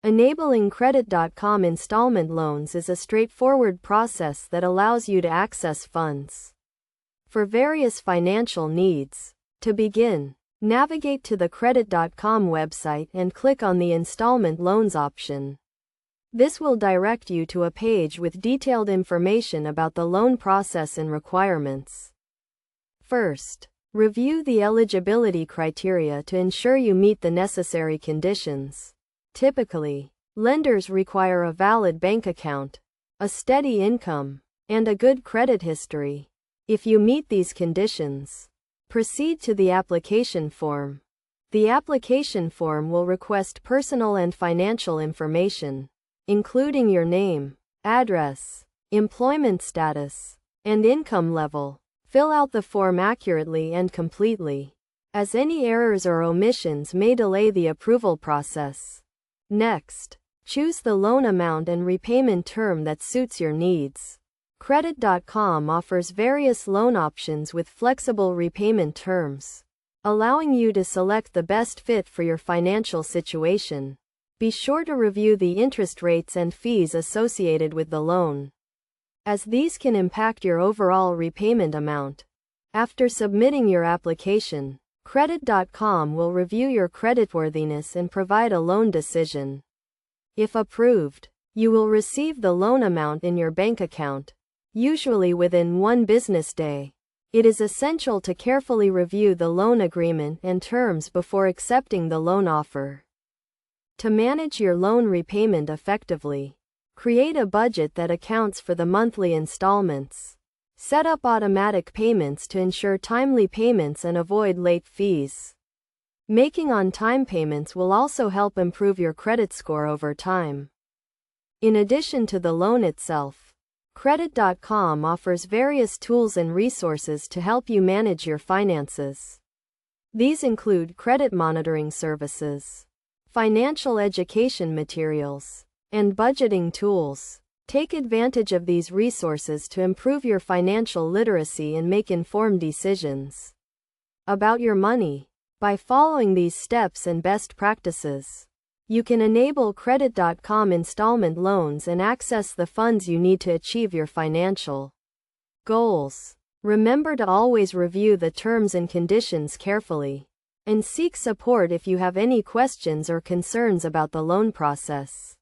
Enabling Credit.com installment loans is a straightforward process that allows you to access funds for various financial needs. To begin, navigate to the Credit.com website and click on the Installment Loans option. This will direct you to a page with detailed information about the loan process and requirements. First, review the eligibility criteria to ensure you meet the necessary conditions. Typically, lenders require a valid bank account, a steady income, and a good credit history. If you meet these conditions, proceed to the application form. The application form will request personal and financial information, including your name, address, employment status, and income level. Fill out the form accurately and completely, as any errors or omissions may delay the approval process. Next, choose the loan amount and repayment term that suits your needs. Credit.com offers various loan options with flexible repayment terms, allowing you to select the best fit for your financial situation. Be sure to review the interest rates and fees associated with the loan, as these can impact your overall repayment amount. After submitting your application, Credit.com will review your creditworthiness and provide a loan decision. If approved, you will receive the loan amount in your bank account, usually within 1 business day. It is essential to carefully review the loan agreement and terms before accepting the loan offer. To manage your loan repayment effectively, create a budget that accounts for the monthly installments. Set up automatic payments to ensure timely payments and avoid late fees. Making on-time payments will also help improve your credit score over time. In addition to the loan itself, Credit.com offers various tools and resources to help you manage your finances. These include credit monitoring services, financial education materials, and budgeting tools. Take advantage of these resources to improve your financial literacy and make informed decisions about your money. By following these steps and best practices, you can enable Credit.com installment loans and access the funds you need to achieve your financial goals. Remember to always review the terms and conditions carefully, and seek support if you have any questions or concerns about the loan process.